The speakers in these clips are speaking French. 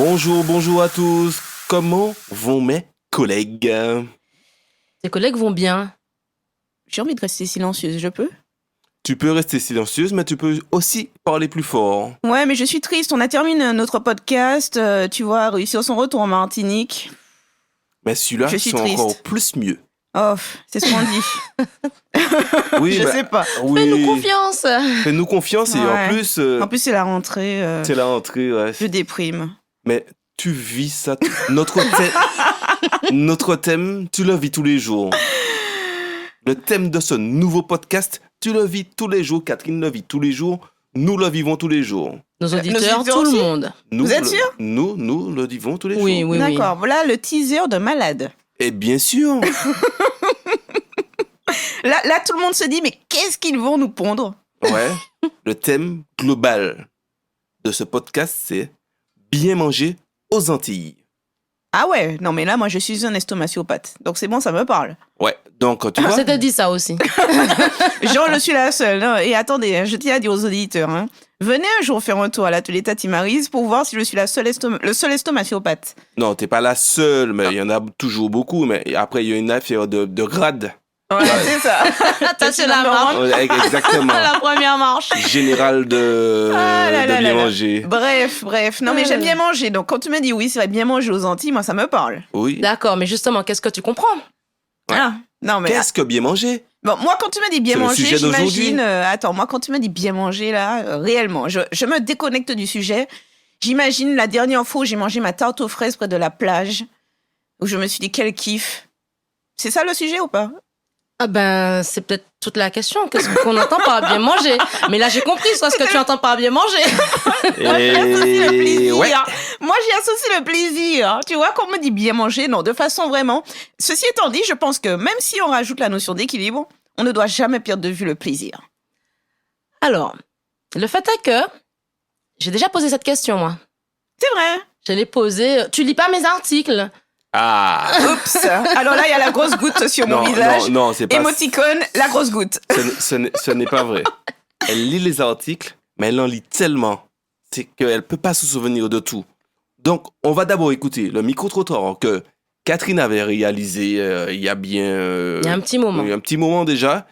Bonjour à tous. Comment vont mes collègues? Tes collègues vont bien. J'ai envie de rester silencieuse, je peux? Tu peux rester silencieuse, mais tu peux aussi parler plus fort. Ouais, mais je suis triste. On a terminé notre podcast. Tu vois, réussir son retour en Martinique. Mais celui-là, Je suis sont triste. encore plus mieux. Oh, c'est ce qu'on dit. Oui, Je sais pas. Oui. Fais-nous confiance. Fais-nous confiance et Ouais. en plus, En plus, c'est la rentrée. c'est la rentrée. Ouais. Je déprime. Mais tu vis ça. Notre thème, tu le vis tous les jours. Le thème de ce nouveau podcast, tu le vis tous les jours. Catherine le vit tous les jours. Nous le vivons tous les jours. Nos auditeurs, auditeurs tout le aussi monde. Nous, Vous êtes sûr? Nous le vivons tous les Oui, jours. oui, oui. D'accord. Voilà le teaser de malade. Et bien sûr. Là, tout le monde se dit, mais qu'est-ce qu'ils vont nous pondre? Ouais. Le thème global de ce podcast, c'est bien manger aux Antilles. Ah ouais, non mais là, moi, je suis un estomaciopathe. Donc c'est bon, ça me parle. Ouais. Donc, tu On vois. s'était dit ça aussi. Genre, je suis la seule. Hein. Et attendez, je tiens à dire aux auditeurs, hein, venez un jour faire un tour à l'atelier Tati Maryse pour voir si je suis le seul estomaciopathe. Non, t'es pas la seule, mais il y en a toujours beaucoup. Mais après, il y a une affaire de grade. Ouais, c'est ça. C'est la marche. Ouais, exactement. La première marche. Général de bien là. manger. Bref. Non, mais j'aime bien manger. Donc, quand tu me dis oui, c'est vrai, bien manger aux Antilles, moi, ça me parle. Oui. D'accord, mais justement, qu'est-ce que tu comprends? Ouais. Ah, non, mais. Qu'est-ce que bien manger? Bon, moi, quand tu me dis bien C'est le manger, sujet d'aujourd'hui. j'imagine. Attends, moi, quand tu me dis bien manger, là, réellement, je me déconnecte du sujet. J'imagine la dernière fois où j'ai mangé ma tarte aux fraises près de la plage, où je me suis dit, quel kiff. C'est ça le sujet ou pas? Ah ben, c'est peut-être toute la question. Qu'est-ce qu'on entend par bien manger? Mais là, j'ai compris soit ce que tu entends par bien manger. Moi, j'y associe le plaisir. ouais. Moi, j'y associe le plaisir. Tu vois, quand on me dit bien manger, non, de façon vraiment. Ceci étant dit, je pense que même si on rajoute la notion d'équilibre, on ne doit jamais perdre de vue le plaisir. Alors, le fait est que j'ai déjà posé cette question, moi. C'est vrai. Je l'ai posée. Tu lis pas mes articles? Ah. Oups. Alors là, il y a la grosse goutte sur mon visage. Non, c'est pas. Émoticône, la grosse goutte. Ce n'est pas vrai. Elle lit les articles, mais elle en lit tellement. C'est qu'elle peut pas se souvenir de tout. Donc, on va d'abord écouter le micro-trottoir que Catherine avait réalisé il y a bien... Il y a un petit moment. Un petit moment déjà.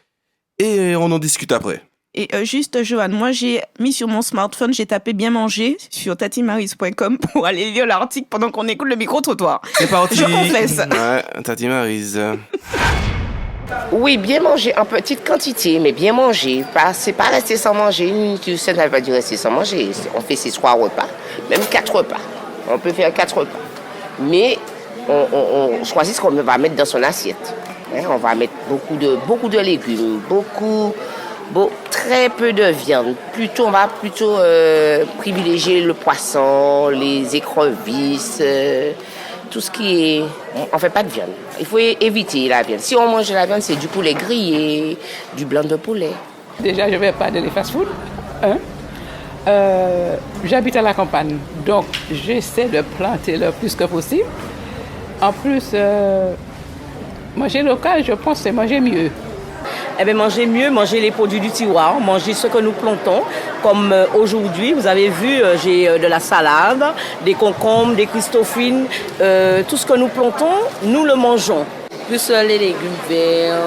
Et on en discute après. Et juste, Johan, moi, j'ai mis sur mon smartphone, j'ai tapé bien manger sur tatimaryse.com pour aller lire l'article pendant qu'on écoute le micro-trottoir. C'est parti. Je confesse. Ouais, Tati Maryse. Oui, bien manger en petite quantité, mais bien manger. C'est pas rester sans manger. Ça ne veut pas dire rester sans manger. On fait ces 3 repas, même 4 repas. On peut faire 4 repas. Mais on choisit ce qu'on va mettre dans son assiette. Hein, on va mettre beaucoup de légumes, très peu de viande. On va plutôt privilégier le poisson, les écrevisses, tout ce qui est... On ne fait pas de viande. Il faut éviter la viande. Si on mange de la viande, c'est du poulet grillé, du blanc de poulet. Déjà, je ne vais pas de les fast-food. J'habite à la campagne, donc j'essaie de planter le plus que possible. En plus, manger local, je pense, c'est manger mieux. Eh bien, manger mieux, manger les produits du tiroir, manger ce que nous plantons. Comme aujourd'hui, vous avez vu, j'ai de la salade, des concombres, des christophines. Tout ce que nous plantons, nous le mangeons. Plus les légumes verts,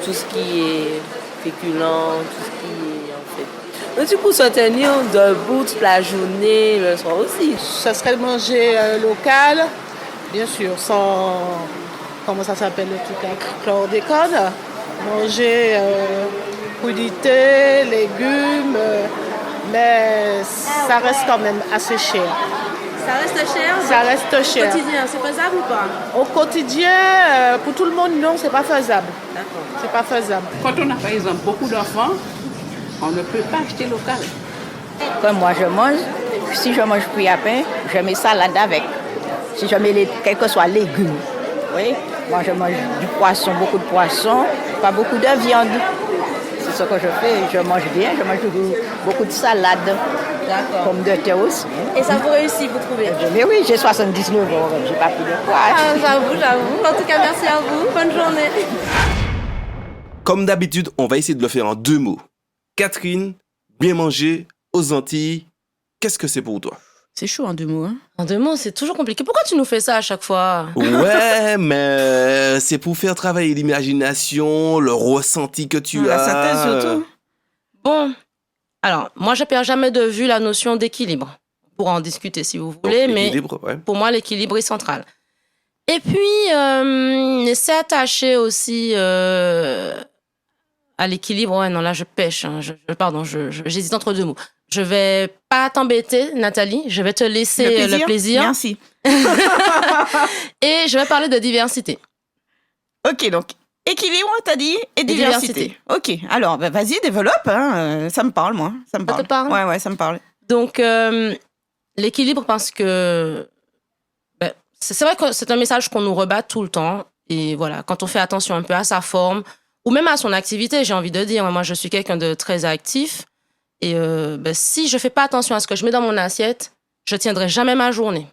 tout ce qui est féculent, tout ce qui est en fait. Mais du coup, se tenir debout toute la journée, le soir aussi. Ça serait de manger local, bien sûr, sans, comment ça s'appelle le truc, chlordécone. Manger crudités, légumes, mais ça reste quand même assez cher. Ça reste cher? Ça reste cher. Au quotidien, c'est faisable ou pas? Au quotidien, pour tout le monde, non, c'est pas faisable. D'accord. C'est pas faisable. Quand on a par exemple beaucoup d'enfants, on ne peut pas acheter local. Quand moi je mange, si je mange cuit à pain, je mets salade avec. Si je mets quels que soient légumes, oui. Moi je mange du poisson, beaucoup de poisson, pas beaucoup de viande. C'est ce que je fais, je mange bien, je mange beaucoup de salade. D'accord. Pommes de terre aussi. Et ça vous réussit, vous trouvez? Mais oui, j'ai 79 ans, j'ai pas pris de poids. Ah, j'avoue. En tout cas, merci à vous. Bonne journée. Comme d'habitude, on va essayer de le faire en 2 mots. Catherine, bien manger aux Antilles, qu'est-ce que c'est pour toi? C'est chaud en 2 mots. Hein. En 2 mots, c'est toujours compliqué. Pourquoi tu nous fais ça à chaque fois? Ouais, mais c'est pour faire travailler l'imagination, le ressenti que tu La as. synthèse surtout. Bon, alors, moi, je perds jamais de vue la notion d'équilibre. On pourra en discuter si vous voulez, Donc, mais équilibre, ouais. pour moi, l'équilibre est central. Et puis, c'est attaché aussi à l'équilibre. Ouais, non, là, je pêche. Hein. Pardon, j'hésite entre 2 mots. Je vais pas t'embêter, Nathalie. Je vais te laisser le plaisir. Merci. Et je vais parler de diversité. Ok, donc équilibre, t'as dit, et diversité. Ok, alors vas-y, développe. Hein. Ça me parle, moi. Ça me parle. Ça te parle? Ouais, ça me parle. Donc, l'équilibre, parce que c'est vrai que c'est un message qu'on nous rebat tout le temps. Et voilà, quand on fait attention un peu à sa forme, ou même à son activité, j'ai envie de dire. Moi, je suis quelqu'un de très actif. Et si je fais pas attention à ce que je mets dans mon assiette, je tiendrai jamais ma journée.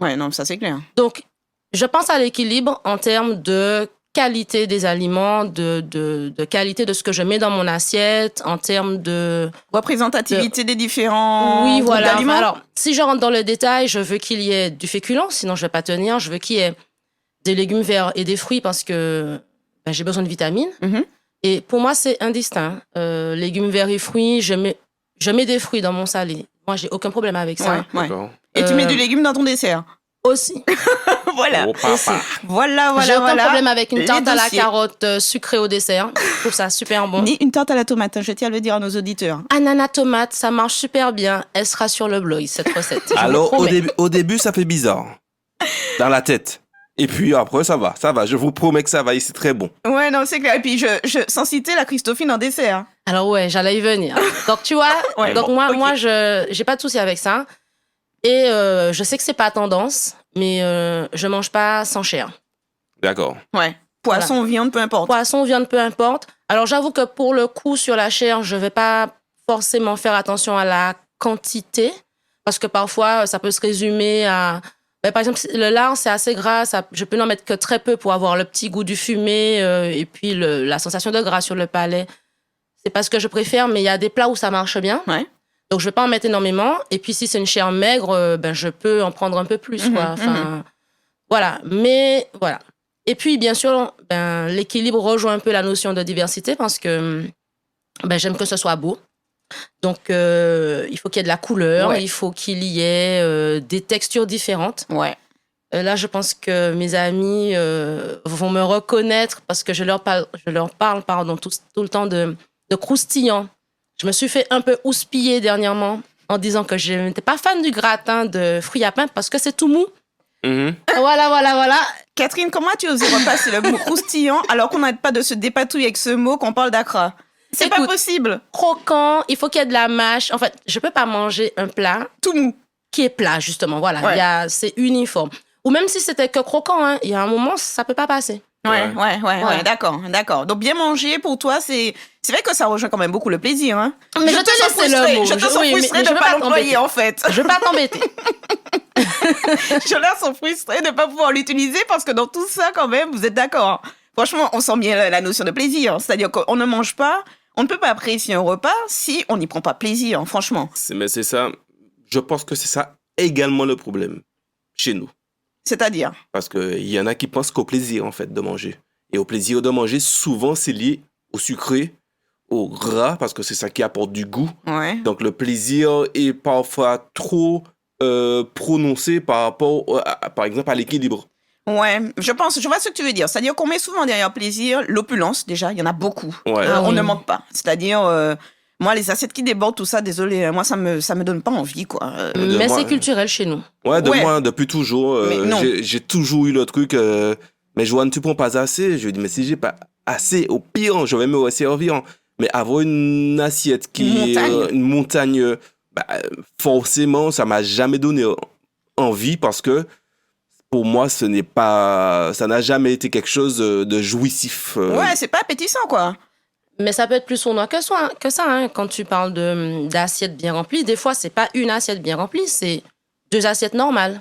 Ouais, non, ça c'est clair. Donc, je pense à l'équilibre en termes de qualité des aliments, de qualité de ce que je mets dans mon assiette, en termes de... Représentativité des différents oui, groupes voilà. d'aliments. Alors, si je rentre dans le détail, je veux qu'il y ait du féculent, sinon je vais pas tenir. Je veux qu'il y ait des légumes verts et des fruits parce que j'ai besoin de vitamines. Mhm. Et pour moi, c'est indistinct. Légumes verts et fruits, je mets des fruits dans mon salé. Moi, j'ai aucun problème avec ça. Ouais. D'accord. Et tu mets du légume dans ton dessert. Aussi. Voilà. Oh, papa. Voilà. J'ai aucun problème avec une Les tarte à la dossiers. carotte sucrée au dessert. Je trouve ça super bon. Ni une tarte à la tomate, hein, je tiens à le dire à nos auditeurs. Ananas tomate, ça marche super bien. Elle sera sur le blog, cette recette. Je vous Alors, promets. au début, ça fait bizarre. Dans la tête. Et puis après, ça va. Je vous promets que ça va et c'est très bon. Ouais, non, c'est clair. Et puis, sans citer la Christophine en dessert. Alors ouais, j'allais y venir. Donc tu vois, Ouais, donc bon, ok. moi j'ai pas de souci avec ça. Et je sais que c'est pas tendance, mais je mange pas sans chair. D'accord. Ouais. Poisson, viande, peu importe. Poisson, viande, peu importe. Alors j'avoue que pour le coup sur la chair, je vais pas forcément faire attention à la quantité parce que parfois ça peut se résumer à par exemple le lard c'est assez gras, je peux n'en mettre que très peu pour avoir le petit goût du fumé et puis la sensation de gras sur le palais. C'est pas ce que je préfère, mais il y a des plats où ça marche bien. Ouais. Donc, je vais pas en mettre énormément. Et puis, si c'est une chair maigre, je peux en prendre un peu plus, quoi. Enfin, voilà. Mais, voilà. Et puis, bien sûr, l'équilibre rejoint un peu la notion de diversité parce que j'aime que ce soit beau. Donc, il faut qu'il y ait de la couleur. Ouais. Il faut qu'il y ait des textures différentes. Ouais. Là, je pense que mes amis vont me reconnaître parce que je leur parle tout le temps de croustillant. Je me suis fait un peu houspiller dernièrement en disant que je n'étais pas fan du gratin de fruits à pain parce que c'est tout mou. Mhm. Voilà. Catherine, comment tu osé repasser le mot croustillant alors qu'on n'arrête pas de se dépatouiller avec ce mot qu'on parle d'Accra? C'est pas Écoute, possible. Croquant, il faut qu'il y ait de la mâche. En fait, je peux pas manger un plat Tout mou. qui est plat, justement. Voilà, Ouais. c'est uniforme. Ou même si c'était que croquant, hein, il y a un moment, ça peut pas passer. Ouais, d'accord. Donc, bien manger, pour toi, c'est vrai que ça rejoint quand même beaucoup le plaisir, hein. Mais je te sens laisse le frustrée. mot. Je te sens Oui, mais frustrée je de veux pas pas l'employer, t'embêter. en fait. Je veux pas t'embêter. Je la sens frustrée de ne pas pouvoir l'utiliser parce que dans tout ça, quand même, vous êtes d'accord. Franchement, on sent bien la notion de plaisir. C'est-à-dire qu'on ne mange pas, on ne peut pas apprécier un repas si on n'y prend pas plaisir, franchement. Mais c'est ça. Je pense que c'est ça également le problème chez nous. C'est-à-dire? Parce qu'il y en a qui pensent qu'au plaisir, en fait, de manger. Et au plaisir de manger, souvent, c'est lié au sucré, au gras, parce que c'est ça qui apporte du goût. Ouais. Donc, le plaisir est parfois trop prononcé par rapport, par exemple, à l'équilibre. Ouais, je vois ce que tu veux dire. C'est-à-dire qu'on met souvent derrière plaisir l'opulence, déjà, il y en a beaucoup. Ouais. Ah On oui. ne manque pas. C'est-à-dire, moi, les assiettes qui débordent, tout ça, désolé, moi, ça me donne pas envie, quoi. De Mais moi, c'est culturel chez nous. Ouais, Ouais. moi, depuis toujours, Mais non. j'ai toujours eu le truc, mais Joanne, tu prends pas assez. Je lui dis, mais si j'ai pas assez, au pire, je vais me resservir. Mais avoir une assiette qui est une montagne, forcément, ça m'a jamais donné envie parce que pour moi, ça n'a jamais été quelque chose de jouissif. Ouais, c'est pas appétissant, quoi. Mais ça peut être plus sournois que ça. Hein. Quand tu parles d'assiettes bien remplies, des fois, c'est pas une assiette bien remplie, c'est 2 assiettes normales.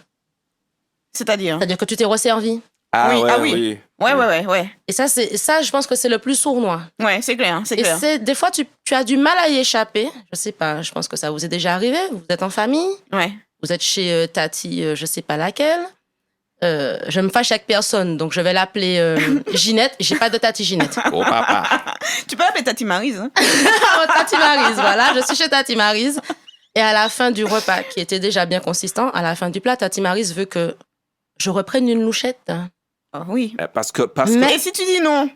C'est-à-dire? C'est-à-dire que tu t'es resservi. Oui. Ouais. Et ça, je pense que c'est le plus sournois. Ouais, c'est clair, c'est Et clair. des fois, tu as du mal à y échapper. Je sais pas, je pense que ça vous est déjà arrivé. Vous êtes en famille, Ouais. vous êtes chez Tati, je sais pas laquelle. Je me fâche avec personne, donc je vais l'appeler Ginette. J'ai pas de Tati Ginette. Oh, papa. Tu peux l'appeler Tati Maryse. Hein? Oh, Tati Maryse, voilà, je suis chez Tati Maryse. Et à la fin du repas, qui était déjà bien consistant, à la fin du plat, Tati Maryse veut que je reprenne une louchette. Oh, oui. Parce que Mais si tu dis non?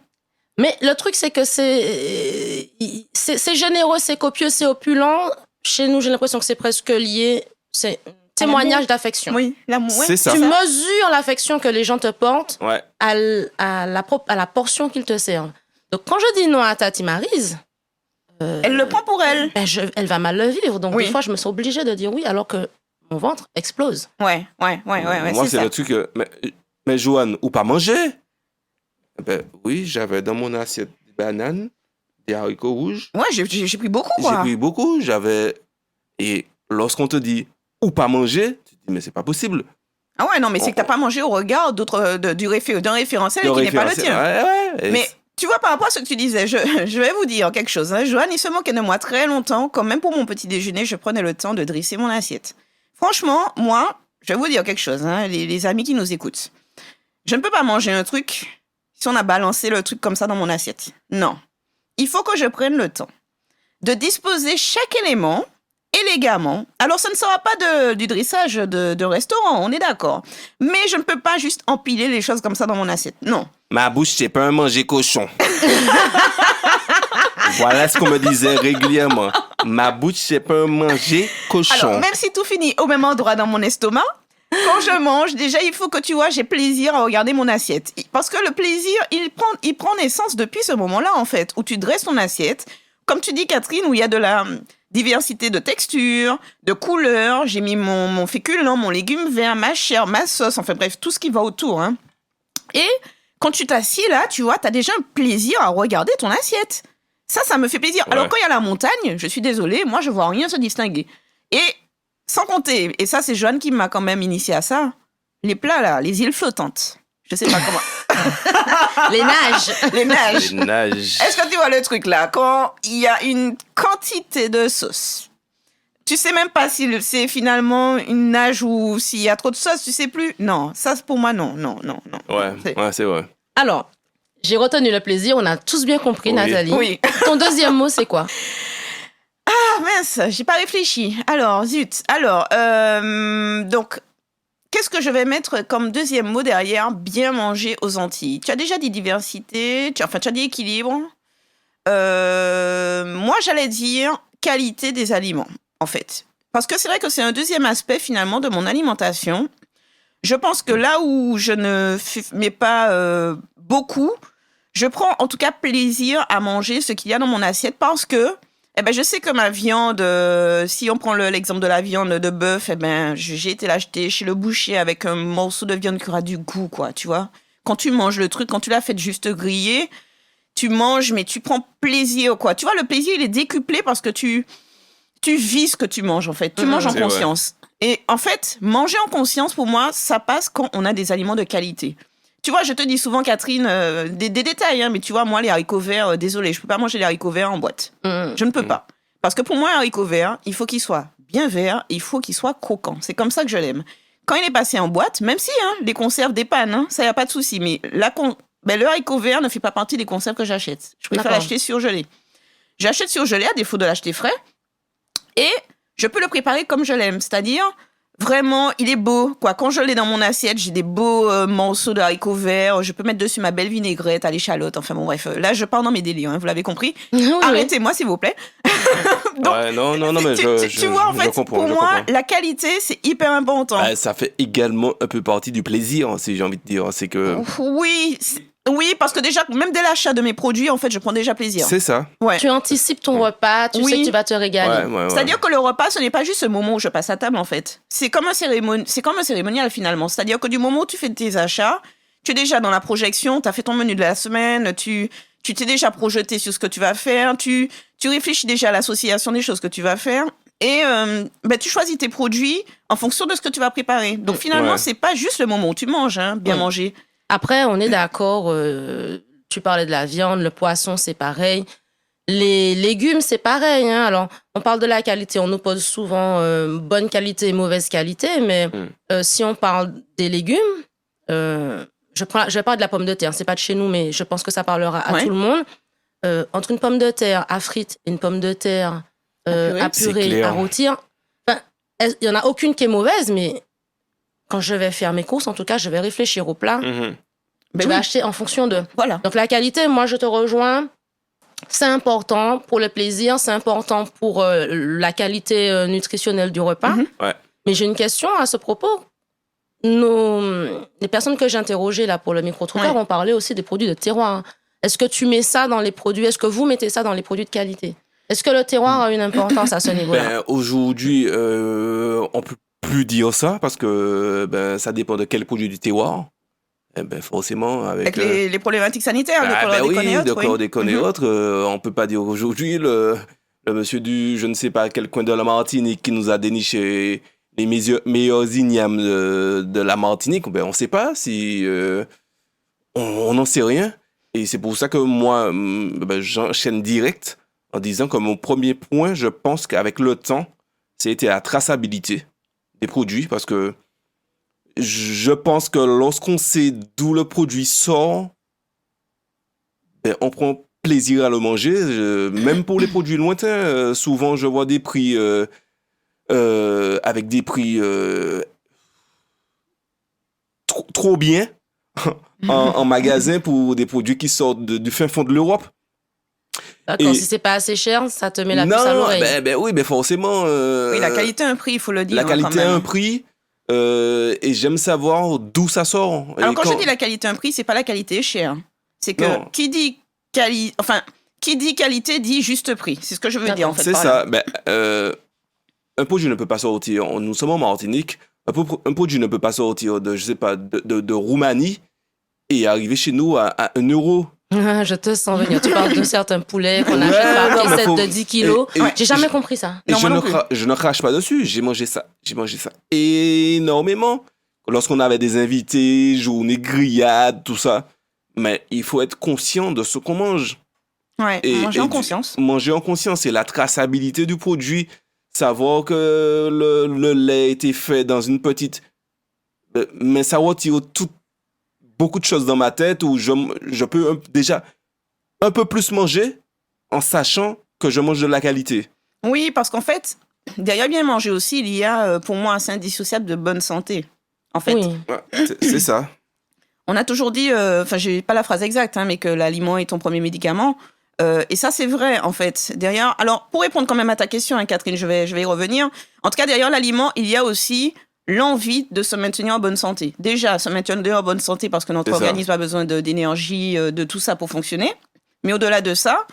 Mais le truc, c'est que c'est généreux, c'est copieux, c'est opulent. Chez nous, j'ai l'impression que c'est presque lié. C'est un témoignage d'affection. Oui, l'amour. c'est ça. Tu mesures l'affection que les gens te portent Ouais. à la portion qu'ils te servent. Donc, quand je dis non à Tati Maryse, Elle le prend pour elle. ben, elle va mal le vivre. Donc, Oui. des fois, je me sens obligée de dire oui, alors que mon ventre explose. Ouais. Moi, c'est ça. le truc que... Mais Joanne, ou pas manger? Ben oui, j'avais dans mon assiette des bananes, des haricots rouges. Ouais, j'ai pris beaucoup, J'ai quoi. pris beaucoup. Et lorsqu'on te dit ou pas manger, tu te dis, mais c'est pas possible. Ah ouais, non, mais c'est que t'as pas mangé au regard d'un référentiel qui n'est pas le tien. Ouais. Mais tu vois, par rapport à ce que tu disais, je vais vous dire quelque chose. Hein. Joanne, il se moquait de moi très longtemps, quand même pour mon petit déjeuner, je prenais le temps de dresser mon assiette. Franchement, moi, je vais vous dire quelque chose, hein, les amis qui nous écoutent. Je ne peux pas manger un truc si on a balancé le truc comme ça dans mon assiette. Non. Il faut que je prenne le temps de disposer chaque élément élégamment. Alors, ce ne sera pas du dressage de restaurant, on est d'accord. Mais je ne peux pas juste empiler les choses comme ça dans mon assiette. Non. Ma bouche, c'est pas un manger cochon. Voilà ce qu'on me disait régulièrement. Ma bouche, c'est pas un manger cochon. Alors, même si tout finit au même endroit dans mon estomac, quand je mange, déjà, il faut que tu vois, j'ai plaisir à regarder mon assiette. Parce que le plaisir, il prend naissance depuis ce moment-là, en fait, où tu dresses ton assiette. Comme tu dis, Catherine, où il y a de la diversité de textures, de couleurs. J'ai mis mon féculent, mon légume vert, ma chair, ma sauce, enfin bref, tout ce qui va autour. Hein. Et quand tu t'assieds là, tu vois, tu as déjà un plaisir à regarder ton assiette. Ça me fait plaisir. Ouais. Alors, quand il y a la montagne, je suis désolée, moi, je vois rien se distinguer. Et sans compter, et ça, c'est Joanne qui m'a quand même initié à ça, les plats là, les îles flottantes. Je sais pas comment. Les nages. Les nages. Les nages. Est-ce que tu vois le truc là? Quand il y a une quantité de sauce, tu sais même pas si c'est finalement une nage ou s'il y a trop de sauce, tu sais plus. Non, ça pour moi, non. Ouais, c'est vrai. Alors, j'ai retenu le plaisir, on a tous bien compris, Oui. Nathalie. Oui. Ton deuxième mot, c'est quoi? Ah mince, j'ai pas réfléchi. Alors, zut. Alors, donc, qu'est-ce que je vais mettre comme deuxième mot derrière bien manger aux Antilles? Tu as déjà dit diversité, tu as dit équilibre. Moi, j'allais dire qualité des aliments, en fait. Parce que c'est vrai que c'est un deuxième aspect, finalement, de mon alimentation. Je pense que là où je ne mets pas beaucoup, je prends en tout cas plaisir à manger ce qu'il y a dans mon assiette parce que je sais que ma viande, si on prend l'exemple de la viande de bœuf, j'ai été l'acheter chez le boucher avec un morceau de viande qui aura du goût, quoi, tu vois. Quand tu manges le truc, quand tu l'as fait juste griller, tu manges, mais tu prends plaisir, quoi. Tu vois, le plaisir, il est décuplé parce que tu vis ce que tu manges, en fait. Tu manges en C'est conscience. Et en fait, manger en conscience, pour moi, ça passe quand on a des aliments de qualité. Tu vois, je te dis souvent, Catherine, des détails, hein, mais tu vois, moi, les haricots verts, désolé, je peux pas manger les haricots verts en boîte. Je ne peux pas. Parce que pour moi, un haricot vert, il faut qu'il soit bien vert, il faut qu'il soit croquant. C'est comme ça que je l'aime. Quand il est passé en boîte, même si les conserves dépannent, ça, y a pas de souci, mais le haricot vert ne fait pas partie des conserves que j'achète. Je préfère D'accord. l'acheter surgelé. J'achète surgelé à défaut de l'acheter frais. Et je peux le préparer comme je l'aime. C'est-à-dire, vraiment, il est beau. Quoi. Quand je l'ai dans mon assiette, j'ai des beaux morceaux de haricots verts. Je peux mettre dessus ma belle vinaigrette à l'échalote. Enfin bon, bref. Là, je pars dans mes délires, hein, vous l'avez compris. Oui, Arrêtez-moi, s'il vous plaît. Donc, ouais, non, mais tu vois, en fait, comprends, pour je moi, comprends. la qualité, c'est hyper important. Ça fait également un peu partie du plaisir, si j'ai envie de dire. C'est que... Oui, parce que déjà, même dès l'achat de mes produits, en fait, je prends déjà plaisir. C'est ça. Ouais. Tu anticipes ton repas, tu sais que tu vas te régaler. Ouais. C'est-à-dire que le repas, ce n'est pas juste ce moment où je passe à table, en fait. C'est comme un cérémonial, finalement. C'est-à-dire que du moment où tu fais tes achats, tu es déjà dans la projection, tu as fait ton menu de la semaine, tu t'es déjà projeté sur ce que tu vas faire, tu réfléchis déjà à l'association des choses que tu vas faire. Et tu choisis tes produits en fonction de ce que tu vas préparer. Donc finalement, c'est pas juste le moment où tu manges, bien manger. Après, on est d'accord, tu parlais de la viande, le poisson, c'est pareil. Les légumes, c'est pareil. Hein. Alors, on parle de la qualité. On nous pose souvent bonne qualité et mauvaise qualité. Mais si on parle des légumes, je vais parler de la pomme de terre. C'est pas de chez nous, mais je pense que ça parlera à tout le monde. Entre une pomme de terre à frites et une pomme de terre à purée, à rôtir, il n'y en a aucune qui est mauvaise, mais quand je vais faire mes courses, en tout cas, je vais réfléchir au plat. Je vais acheter en fonction de... Voilà. Donc, la qualité, moi, je te rejoins. C'est important pour le plaisir, c'est important pour la qualité nutritionnelle du repas. Mais j'ai une question à ce propos. Les personnes que j'ai interrogées là, pour le micro-trottoir ont parlé aussi des produits de terroir. Est-ce que tu mets ça dans les produits? Est-ce que vous mettez ça dans les produits de qualité? Est-ce que le terroir a une importance à ce niveau-là? Aujourd'hui, on peut plus dire ça parce que ça dépend de quel produit du terroir. Forcément, avec les problématiques sanitaires, de chlordécone et autres, on peut pas dire aujourd'hui le monsieur du je ne sais pas quel coin de la Martinique qui nous a déniché les meilleurs ignames de la Martinique, on sait pas si on n'en sait rien. Et c'est pour ça que moi, j'enchaîne direct en disant que mon premier point, je pense qu'avec le temps, c'était la traçabilité des produits parce que je pense que lorsqu'on sait d'où le produit sort, on prend plaisir à le manger. Même pour les produits lointains, souvent je vois des prix avec des prix trop bien en magasin pour des produits qui sortent du fin fond de l'Europe. D'accord, si c'est pas assez cher, ça te met la puce à l'oreille. Oui, forcément. Oui, la qualité a un prix, il faut le dire. La qualité a un prix. Et j'aime savoir d'où ça sort. Alors quand je dis la qualité un prix, c'est pas la qualité chère. C'est que qui dit qualité dit juste prix. C'est ce que je veux dire en fait. C'est ça. Un produit ne peut pas sortir. Nous sommes en Martinique. Un produit ne peut pas sortir de Roumanie et arriver chez nous à 1 euro. Je te sens venir. Tu parles de certains poulets qu'on achète par pièce de 10 kilos. J'ai jamais compris ça. Et je ne crache pas dessus. J'ai mangé ça énormément. Lorsqu'on avait des invités, journées grillades, tout ça. Mais il faut être conscient de ce qu'on mange. Ouais, manger en conscience. Manger en conscience et la traçabilité du produit. Savoir que le lait a été fait dans une petite... Mais ça retire beaucoup de choses dans ma tête où je peux déjà un peu plus manger en sachant que je mange de la qualité. Oui, parce qu'en fait, derrière bien manger aussi, il y a pour moi c'est indissociable de bonne santé. En fait, c'est ça. On a toujours dit, j'ai pas la phrase exacte, mais que l'aliment est ton premier médicament. Et ça, c'est vrai, en fait. Derrière, alors, pour répondre quand même à ta question, Catherine, je vais y revenir. En tout cas, derrière l'aliment, il y a aussi l'envie de se maintenir en bonne santé. Déjà, se maintenir en bonne santé parce que notre organisme a besoin d'énergie, de tout ça pour fonctionner. Mais au-delà de ça,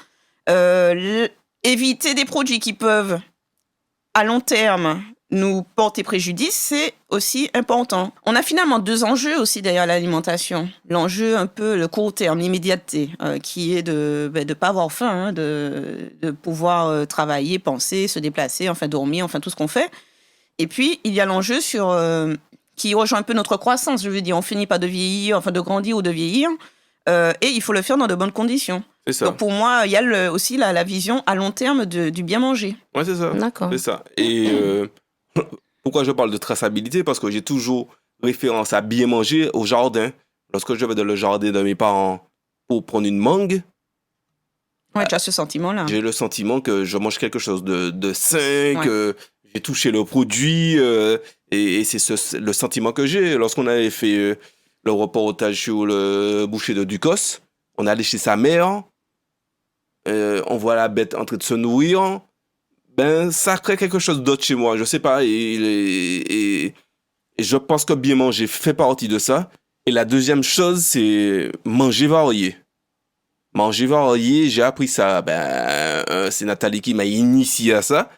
éviter des produits qui peuvent, à long terme, nous porter préjudice, c'est aussi important. On a finalement 2 enjeux aussi derrière l'alimentation. L'enjeu un peu le court terme, l'immédiateté, qui est de ne pas avoir faim, de pouvoir travailler, penser, se déplacer, dormir, tout ce qu'on fait. Et puis, il y a l'enjeu qui rejoint un peu notre croissance. Je veux dire, on finit pas de vieillir, de grandir ou de vieillir. Et il faut le faire dans de bonnes conditions. C'est ça. Donc pour moi, il y a aussi la vision à long terme du bien manger. Ouais, c'est ça. D'accord. C'est ça. Et pourquoi je parle de traçabilité? Parce que j'ai toujours référence à bien manger au jardin. Lorsque je vais dans le jardin de mes parents pour prendre une mangue, tu as ce sentiment-là. J'ai le sentiment que je mange quelque chose de sain, que j'ai touché le produit, et c'est le sentiment que j'ai. Lorsqu'on avait fait le reportage sur le boucher de Ducos, on allait chez sa mère, on voit la bête en train de se nourrir, ça crée quelque chose d'autre chez moi, je sais pas, et je pense que bien manger fait partie de ça. Et la deuxième chose, c'est manger varié. Manger varié, j'ai appris ça, c'est Nathalie qui m'a initié à ça.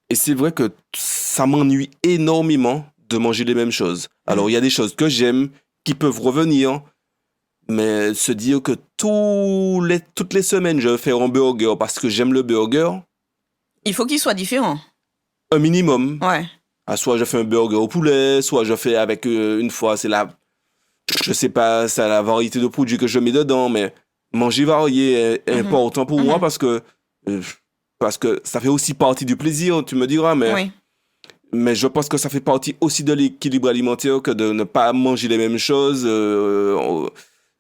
Et c'est vrai que ça m'ennuie énormément de manger les mêmes choses. Alors, il y a des choses que j'aime, qui peuvent revenir, mais se dire que toutes les semaines, je vais faire un burger parce que j'aime le burger... Il faut qu'il soit différent. Un minimum. Ouais. Soit je fais un burger au poulet, soit je fais avec une fois, c'est la variété de produits que je mets dedans, mais manger varié est important pour moi parce que Parce que ça fait aussi partie du plaisir, tu me diras, Oui. mais je pense que ça fait partie aussi de l'équilibre alimentaire que de ne pas manger les mêmes choses.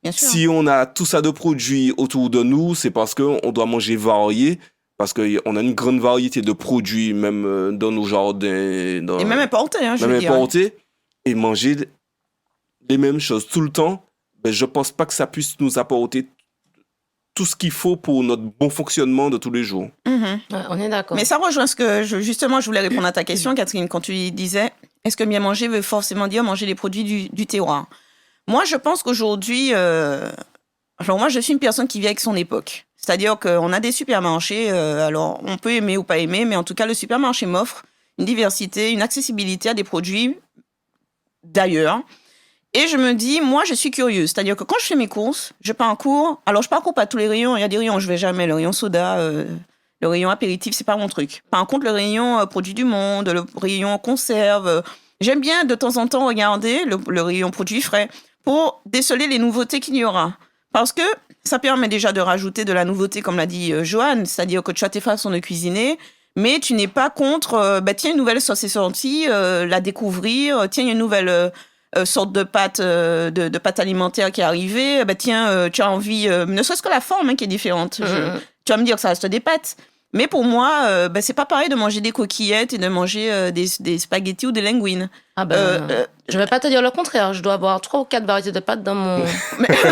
Bien sûr. Si on a tout ça de produits autour de nous, c'est parce qu'on doit manger varié, parce qu'on a une grande variété de produits, même dans nos jardins. Et même importé, hein, je veux même dire. importés, et manger les mêmes choses tout le temps, ben, je pense pas que ça puisse nous apporter tout ce qu'il faut pour notre bon fonctionnement de tous les jours. Mhm. Ouais, on est d'accord. Mais ça rejoint ce que justement, je voulais répondre à ta question, Catherine, quand tu disais, est-ce que bien manger veut forcément dire manger les produits du terroir? Moi, je pense qu'aujourd'hui, moi, je suis une personne qui vit avec son époque. C'est-à-dire qu'on a des supermarchés, alors on peut aimer ou pas aimer, mais en tout cas, le supermarché m'offre une diversité, une accessibilité à des produits d'ailleurs. Et je me dis, moi, je suis curieuse. C'est-à-dire que quand je fais mes courses, je parcours. Alors, je parcours pas tous les rayons. Il y a des rayons où je vais jamais. Le rayon soda, le rayon apéritif, c'est pas mon truc. Par contre, le rayon produits du monde, le rayon conserve. J'aime bien de temps en temps regarder le rayon produits frais pour déceler les nouveautés qu'il y aura. Parce que ça permet déjà de rajouter de la nouveauté, comme l'a dit Joanne. C'est-à-dire que tu as tes façons de cuisiner, mais tu n'es pas contre, tiens, une nouvelle sauce est sortie, la découvrir. Tiens, il y a une nouvelle sorte de pâte, de pâte alimentaire qui est arrivée. Tiens, tu as envie, ne serait-ce que la forme qui est différente. Tu vas me dire que ça reste des pâtes. Mais pour moi, c'est pas pareil de manger des coquillettes et de manger des spaghettis ou des linguines. Ah ben, je vais pas te dire le contraire. Je dois avoir 3 ou 4 variétés de pâtes dans mon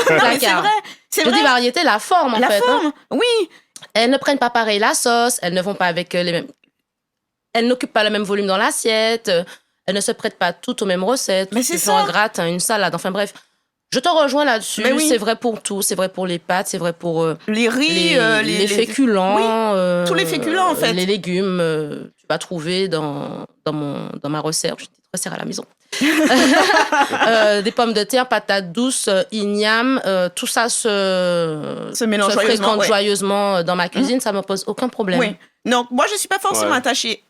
placard. C'est vrai. Je dis variété, la forme en La fait. forme, oui. Elles ne prennent pas pareil la sauce. Elles ne vont pas avec les mêmes. Elles n'occupent pas le même volume dans l'assiette. Elles ne se prêtent pas toutes aux mêmes recettes. Mais c'est Tu fais un ça. gratin, une salade. Enfin bref, je te rejoins là-dessus. Mais oui. C'est vrai pour tout. C'est vrai pour les pâtes. C'est vrai pour Les riz, les féculents. Oui, tous les féculents, en fait. Les légumes, tu vas trouver dans ma recette. J'ai une petite recette à la maison. Des pommes de terre, patates douces, igname, tout ça se mélange fréquente joyeusement dans ma cuisine. Ça me pose aucun problème. Oui. Donc, moi, je ne suis pas forcément attachée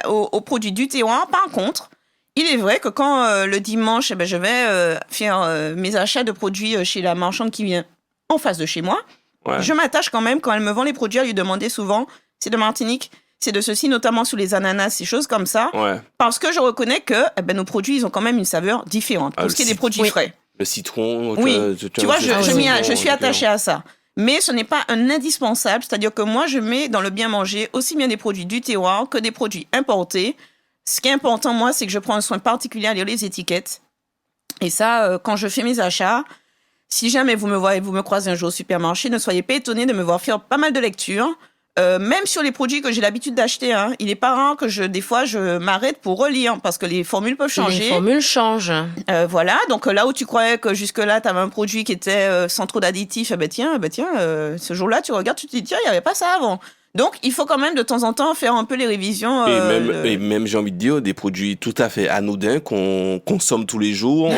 aux produits du terroir. Par contre, il est vrai que quand le dimanche, je vais faire mes achats de produits chez la marchande qui vient en face de chez moi, je m'attache quand même, quand elle me vend les produits, à lui demander souvent, c'est de Martinique, c'est de ceci, notamment sous les ananas, ces choses comme ça. Parce que je reconnais que nos produits, ils ont quand même une saveur différente. Pour ce qui est des produits frais. Le citron. Oui, tu vois, je suis attachée à ça. Mais ce n'est pas un indispensable, c'est-à-dire que moi, je mets dans le bien manger aussi bien des produits du terroir que des produits importés. Ce qui est important, moi, c'est que je prends un soin particulier à lire les étiquettes. Et ça, quand je fais mes achats, si jamais vous me croisez un jour au supermarché, ne soyez pas étonnés de me voir faire pas mal de lectures. Même sur les produits que j'ai l'habitude d'acheter, il est pas rare que des fois, je m'arrête pour relire parce que les formules peuvent changer. Les formules changent. Voilà, donc là où tu croyais que jusque-là, tu avais un produit qui était sans trop d'additifs, ce jour-là, tu regardes, tu te dis, tiens, il n'y avait pas ça avant. Donc, il faut quand même de temps en temps faire un peu les révisions. Et même, j'ai envie de dire, des produits tout à fait anodins qu'on consomme tous les jours.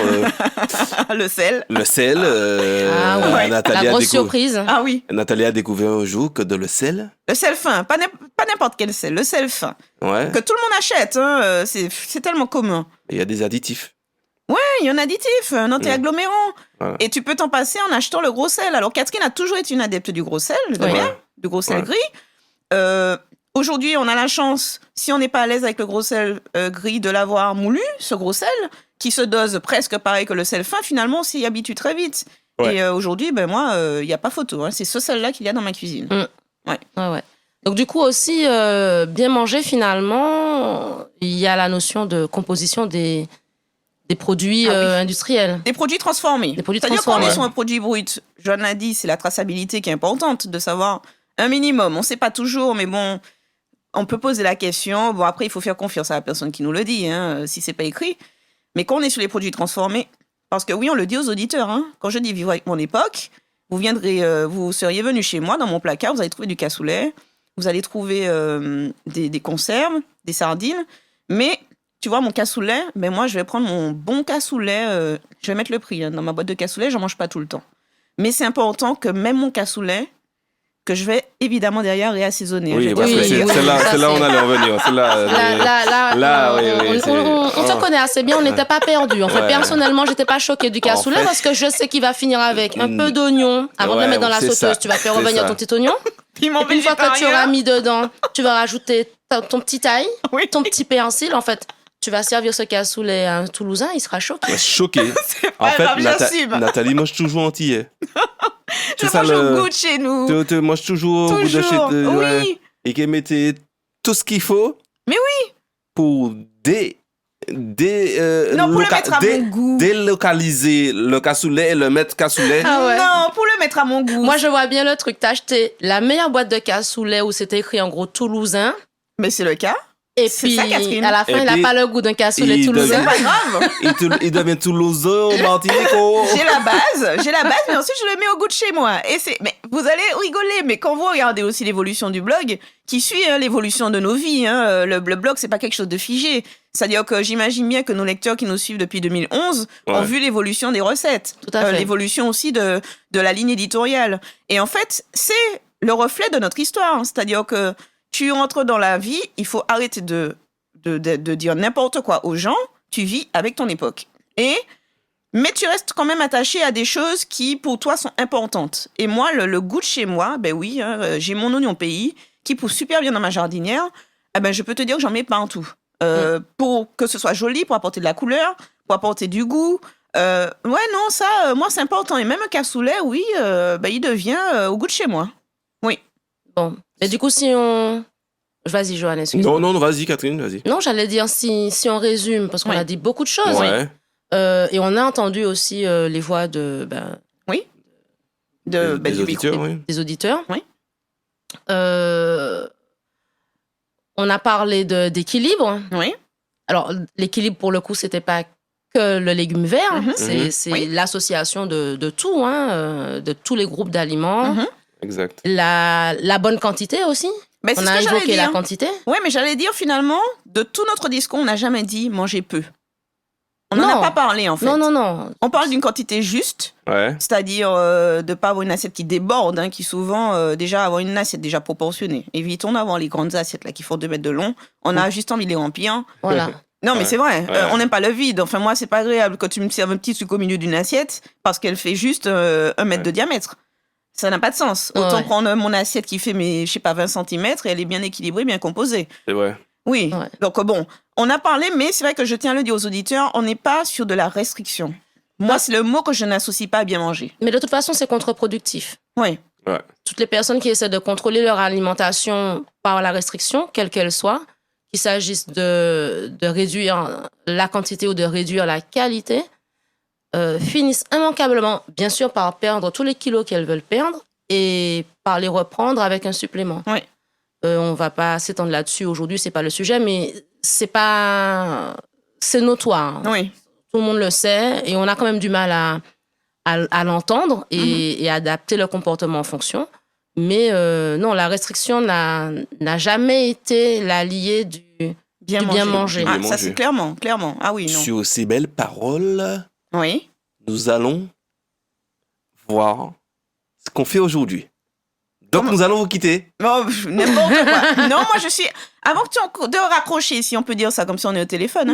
Le sel. Le sel. La grosse surprise. Ah oui. Nathalie a découvert un jour que le sel. Le sel fin, pas n'importe quel sel, le sel fin. Ouais. Que tout le monde achète, c'est tellement commun. Il y a des additifs. Ouais, il y a un additif, un anti-agglomérant. Voilà. Et tu peux t'en passer en achetant le gros sel. Alors, Catherine a toujours été une adepte du gros sel, du gros sel gris. Aujourd'hui, on a la chance, si on n'est pas à l'aise avec le gros sel gris, de l'avoir moulu, ce gros sel, qui se dose presque pareil que le sel fin. Finalement, on s'y habitue très vite. Et aujourd'hui, moi, il n'y a pas photo. C'est ce sel-là qu'il y a dans ma cuisine. Ouais. Donc, du coup, aussi, bien manger, finalement, il y a la notion de composition des produits industriels. Des produits transformés. C'est-à-dire qu'on est sur un produit brut. Joanne l'a dit, c'est la traçabilité qui est importante, de savoir un minimum. On ne sait pas toujours, mais bon, on peut poser la question. Bon, après, il faut faire confiance à la personne qui nous le dit, si ce n'est pas écrit. Mais quand on est sur les produits transformés, parce que oui, on le dit aux auditeurs, quand je dis vivre avec mon époque, vous seriez venu chez moi, dans mon placard, vous allez trouver du cassoulet, vous allez trouver des conserves, des sardines, mais... Tu vois, mon cassoulet, moi, je vais prendre mon bon cassoulet. Je vais mettre le prix dans ma boîte de cassoulet. J'en mange pas tout le temps. Mais c'est important que même mon cassoulet, que je vais évidemment derrière réassaisonner. Oui, parce que c'est là on allait en venir. On te connaît assez bien, on n'était pas perdus. En fait, personnellement, j'étais pas choquée du cassoulet parce que je sais qu'il va finir avec un peu d'oignon. Avant de le mettre dans la sauteuse, tu vas faire revenir ton petit oignon. Piment Et puis une fois que tu végétarien. auras mis dedans, tu vas rajouter ton petit ail, Oui. ton petit persil. En fait, tu vas servir ce cassoulet à un Toulousain, il sera choqué. Ouais, choqué. En pas fait, grave, j'assume. Nathalie mange toujours antillais. Je mange au goût de chez nous. Tu manges toujours au goût de chez Toujours. ouais. Oui. Et qu'elle mettait tout ce qu'il faut. Mais oui. Pour Non, pour le mettre à mon goût. délocaliser le cassoulet et le mettre cassoulet. Ah ouais. Non, pour le mettre à mon goût. Moi, je vois bien le truc. T'as acheté la meilleure boîte de cassoulet où c'était écrit en gros Toulousain. Mais c'est le cas. Et C'est puis, ça, Catherine. à la fin, Et il n'a puis, pas le goût d'un cassoulet il toulousain. C'est pas grave. Il devient toulousain, Martinique. J'ai la base, mais ensuite je le mets au goût de chez moi. Mais vous allez rigoler, mais quand vous regardez aussi l'évolution du blog, qui suit l'évolution de nos vies, le blog c'est pas quelque chose de figé. C'est-à-dire que j'imagine bien que nos lecteurs qui nous suivent depuis 2011 ont vu l'évolution des recettes, Tout à fait. l'évolution aussi de la ligne éditoriale. Et en fait, c'est le reflet de notre histoire. C'est-à-dire que tu entres dans la vie, il faut arrêter de dire n'importe quoi aux gens. Tu vis avec ton époque. Mais tu restes quand même attaché à des choses qui, pour toi, sont importantes. Et moi, le goût de chez moi, ben oui, j'ai mon oignon pays qui pousse super bien dans ma jardinière. Eh ben, je peux te dire que j'en mets partout. Pour que ce soit joli, pour apporter de la couleur, pour apporter du goût. Ouais, non, ça, moi, c'est important. Et même un cassoulet, oui, il devient au goût de chez moi. Oui. Bon. Mais du coup, si on... Vas-y, Joanne, excuse-moi. Non, vas-y, Catherine, vas-y. Non, j'allais dire si on résume, parce qu'on a dit beaucoup de choses. Ouais. Et on a entendu aussi les voix de... Des auditeurs, oui. Des auditeurs. Oui. On a parlé d'équilibre. Oui. Alors, l'équilibre, pour le coup, c'était pas que le légume vert. C'est Oui. l'association de tout, de tous les groupes d'aliments. Exact. La bonne quantité aussi. Ben, c'est On ce a que j'allais évoqué la dire. quantité. Ouais, mais j'allais dire finalement, de tout notre discours, on n'a jamais dit manger peu. On n'en Non. a pas parlé en fait. Non. On parle d'une quantité juste, Ouais. c'est-à-dire de ne pas avoir une assiette qui déborde, qui souvent, déjà avoir une assiette déjà proportionnée. Évitons d'avoir les grandes assiettes là, qui font 2 mètres de long. On a juste envie de les remplir. Voilà. Non, mais Ouais. c'est vrai, Ouais. on n'aime pas le vide. Enfin, moi, c'est pas agréable quand tu me serves un petit truc au milieu d'une assiette parce qu'elle fait juste 1 mètre de diamètre. Ça n'a pas de sens. Autant Ouais. prendre mon assiette qui fait, 20 cm et elle est bien équilibrée, bien composée. C'est vrai. Oui, Ouais. donc bon, on a parlé, mais c'est vrai que je tiens à le dire aux auditeurs, on n'est pas sur de la restriction. Moi, c'est le mot que je n'associe pas à bien manger. Mais de toute façon, c'est contre-productif. Oui, Toutes les personnes qui essaient de contrôler leur alimentation par la restriction, quelle qu'elle soit, qu'il s'agisse de réduire la quantité ou de réduire la qualité, finissent immanquablement, bien sûr, par perdre tous les kilos qu'elles veulent perdre et par les reprendre avec un supplément. Oui. On va pas s'étendre là-dessus aujourd'hui, c'est pas le sujet, mais c'est notoire. oui. Tout le monde le sait et on a quand même du mal à l'entendre et adapter le comportement en fonction. Mais non, la restriction n'a jamais été l'allié du bien manger. Ah, Bien ça, manger. c'est clairement. Ah oui, non. Sur ces belles paroles, Oui. nous allons voir ce qu'on fait aujourd'hui. Donc, nous allons vous quitter. Oh, n'importe quoi. Non, moi, je suis... Avant que tu de raccrocher, si on peut dire ça, comme si on est au téléphone.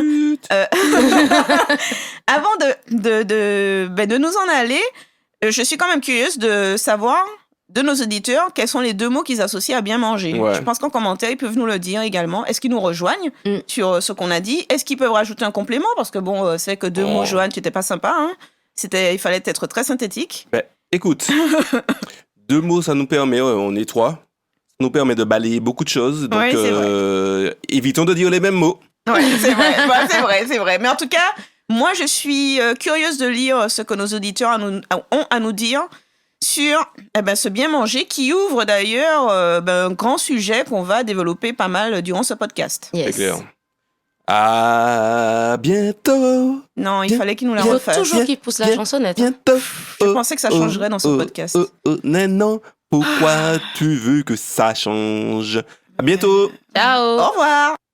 Avant de nous en aller, je suis quand même curieuse de savoir de nos auditeurs quels sont les 2 mots qu'ils associent à bien manger. Ouais. Je pense qu'en commentaire, ils peuvent nous le dire également. Est-ce qu'ils nous rejoignent sur ce qu'on a dit? Est-ce qu'ils peuvent rajouter un complément? Parce que bon, c'est vrai que 2 mots, Joanne, tu n'étais pas sympa. Hein? Il fallait être très synthétique. Ben, écoute, 2 mots, ça nous permet, on est 3, ça nous permet de balayer beaucoup de choses. Donc, Ouais, c'est évitons de dire les mêmes mots. Ouais, c'est vrai. C'est vrai. Mais en tout cas, moi, je suis curieuse de lire ce que nos auditeurs ont à nous dire sur ce bien manger qui ouvre d'ailleurs un grand sujet qu'on va développer pas mal durant ce podcast. C'est clair. À bientôt. Non, il fallait qu'il nous la Il faut refasse. toujours qu'il pousse la chansonnette. Bientôt. Je pensais que ça changerait dans ce podcast. Non, pourquoi tu veux que ça change? À bientôt. Ciao. Au revoir.